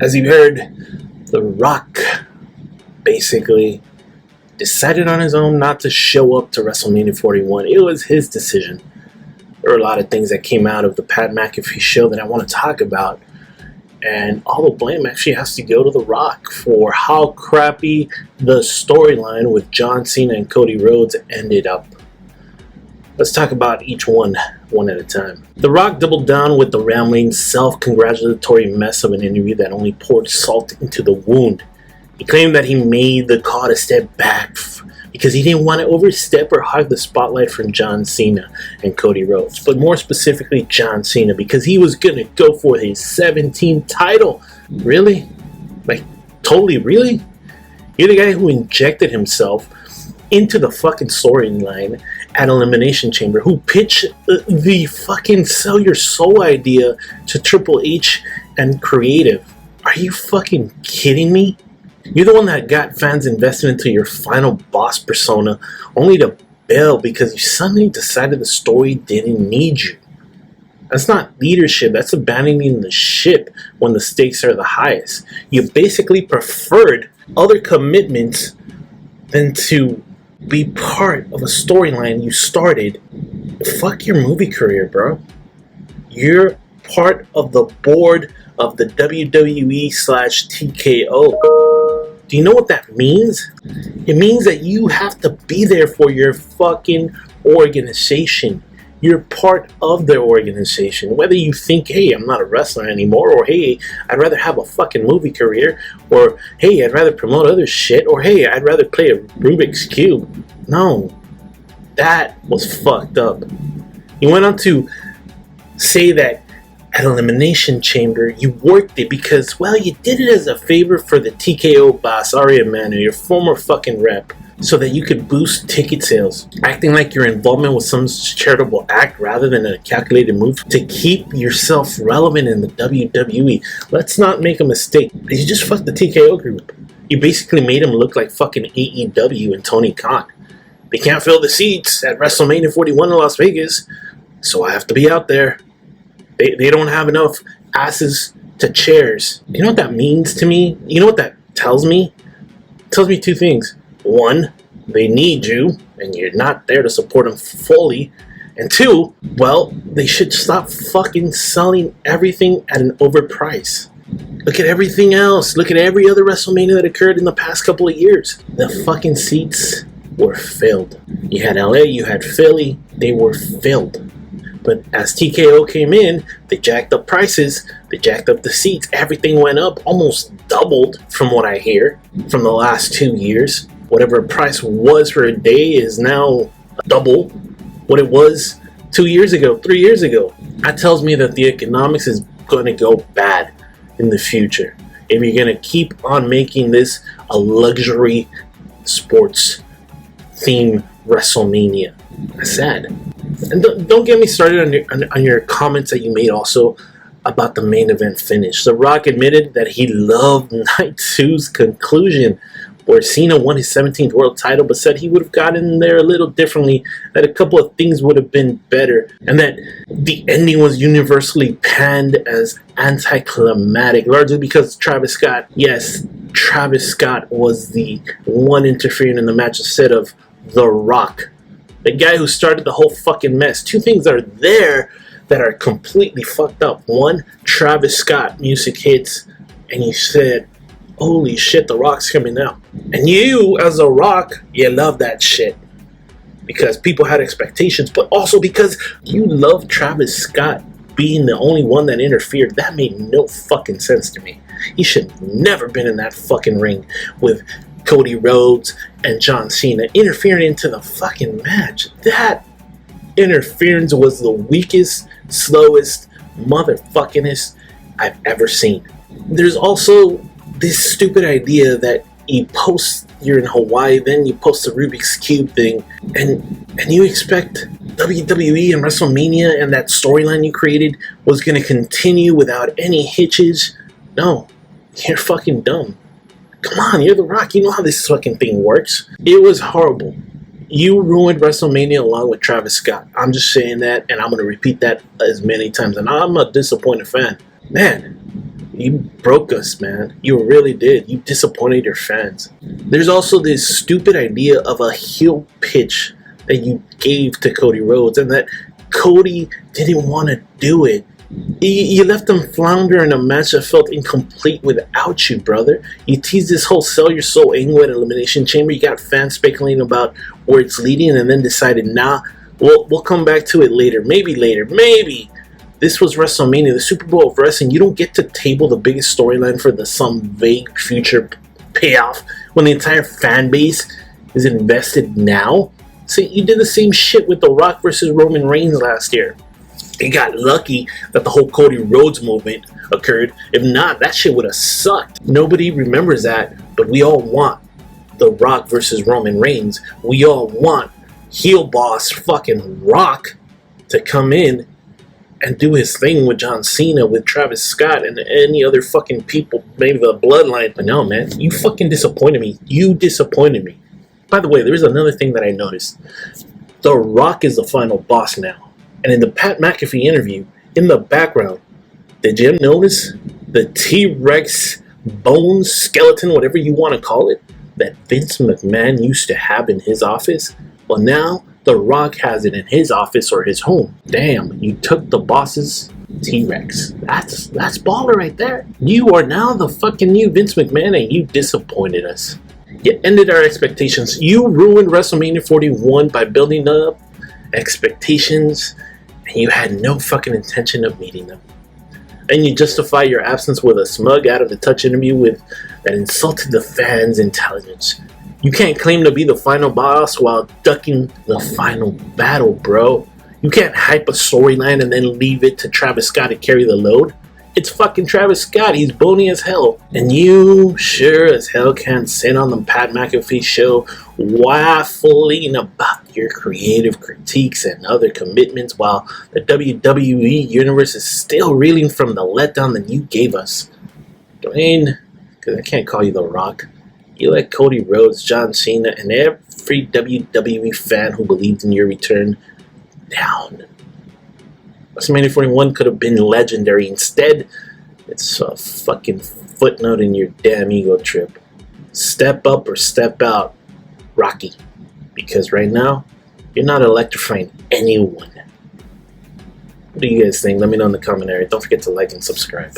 As you heard, The Rock basically decided on his own not to show up to WrestleMania 41. It was his decision. There were a lot of things that came out of the Pat McAfee Show that I want to talk about. And all the blame actually has to go to The Rock for how crappy the storyline with John Cena and Cody Rhodes ended up. Let's talk about each one at a time. The Rock doubled down with the rambling, self-congratulatory mess of an interview that only poured salt into the wound. He claimed that he made the call to step back because he didn't want to overstep or hog the spotlight from John Cena and Cody Rhodes. But more specifically, John Cena, because he was going to go for his 17th title. Really? Like, totally really? You're the guy who injected himself into the fucking storyline at Elimination Chamber, who pitched the fucking sell your soul idea to Triple H and creative. Are you fucking kidding me? You're the one that got fans invested into your final boss persona, only to bail because you suddenly decided the story didn't need you. That's not leadership, that's abandoning the ship when the stakes are the highest. You basically preferred other commitments than to be part of a storyline you started. Fuck your movie career, bro. You're part of the board of the WWE/TKO. Do you know what that means? It means that you have to be there for your fucking organization. You're part of their organization. Whether you think, hey, I'm not a wrestler anymore, or hey, I'd rather have a fucking movie career, or hey, I'd rather promote other shit, or hey, I'd rather play a Rubik's Cube. No, that was fucked up. He went on to say that at Elimination Chamber, you worked it because, well, you did it as a favor for the TKO boss, Ari Emanuel, your former fucking rep, so that you could boost ticket sales, acting like your involvement was some charitable act rather than a calculated move to keep yourself relevant in the WWE. Let's not make a mistake. You just fucked the TKO group. You basically made them look like fucking AEW and Tony Khan. They can't fill the seats at WrestleMania 41 in Las Vegas, so I have to be out there. They don't have enough asses to chairs. You know what that means to me? You know what that tells me? It tells me two things. One, they need you, and you're not there to support them fully. And two, well, they should stop fucking selling everything at an overprice. Look at everything else. Look at every other WrestleMania that occurred in the past couple of years. The fucking seats were filled. You had LA, you had Philly. They were filled. But as TKO came in, they jacked up prices, they jacked up the seats, everything went up, almost doubled from what I hear, from the last 2 years. Whatever price was for a day is now double what it was 2 years ago, 3 years ago. That tells me that the economics is going to go bad in the future. If you're going to keep on making this a luxury sports theme WrestleMania. That's sad. And don't get me started on your comments that you made also about the main event finish. The Rock admitted that he loved Night 2's conclusion, where Cena won his 17th world title, but said he would have gotten there a little differently, that a couple of things would have been better, and that the ending was universally panned as anticlimactic, largely because Travis Scott was the one interfering in the match instead of The Rock. The guy who started the whole fucking mess. Two things are there that are completely fucked up. One, Travis Scott music hits, and you said, holy shit, The Rock's coming out. And you, as a Rock, you love that shit. Because people had expectations, but also because you love Travis Scott being the only one that interfered. That made no fucking sense to me. He should never been in that fucking ring with Cody Rhodes and John Cena interfering into the fucking match. That interference was the weakest, slowest, motherfuckingest I've ever seen. There's also this stupid idea that you post, you're in Hawaii, then you post the Rubik's Cube thing, and you expect WWE and WrestleMania and that storyline you created was going to continue without any hitches. No, you're fucking dumb. Come on, you're The Rock. You know how this fucking thing works. It was horrible. You ruined WrestleMania along with Travis Scott. I'm just saying that, and I'm going to repeat that as many times. And I'm a disappointed fan. Man, You broke us, man. You really did. You disappointed your fans. There's also this stupid idea of a heel pitch that you gave to Cody Rhodes, and that Cody didn't want to do it. You left him flounder in a match that felt incomplete without you, brother. You teased this whole sell your soul angle at Elimination Chamber. You got fans speculating about where it's leading, and then decided, nah, we'll come back to it later. Maybe later. Maybe. This was WrestleMania, the Super Bowl of wrestling. You don't get to table the biggest storyline for some vague future payoff when the entire fan base is invested now. See, you did the same shit with The Rock versus Roman Reigns last year. You got lucky that the whole Cody Rhodes movement occurred. If not, that shit would have sucked. Nobody remembers that, but we all want The Rock versus Roman Reigns. We all want heel boss fucking Rock to come in and do his thing with John Cena, with Travis Scott, and any other fucking people, maybe the bloodline. But no, man, you fucking disappointed me. You disappointed me. By the way, there's another thing that I noticed. The Rock is the final boss now. And in the Pat McAfee interview, in the background, did you notice the T-Rex bone skeleton, whatever you want to call it, that Vince McMahon used to have in his office? Well, now The Rock has it in his office or his home. Damn, you took the boss's T-Rex. That's baller right there. You are now the fucking new Vince McMahon, and you disappointed us. You ended our expectations. You ruined WrestleMania 41 by building up expectations, and you had no fucking intention of meeting them. And you justify your absence with a smug out of the touch interview that insulted the fans' intelligence. You can't claim to be the final boss while ducking the final battle, bro. You can't hype a storyline and then leave it to Travis Scott to carry the load. It's fucking Travis Scott. He's bony as hell. And you sure as hell can't sit on the Pat McAfee Show waffling about your creative critiques and other commitments while the WWE Universe is still reeling from the letdown that you gave us. Dwayne, because I can't call you The Rock. You let Cody Rhodes, John Cena, and every WWE fan who believed in your return down. WrestleMania 41 could have been legendary. Instead, it's a fucking footnote in your damn ego trip. Step up or step out, Rocky. Because right now, you're not electrifying anyone. What do you guys think? Let me know in the comment area. Don't forget to like and subscribe.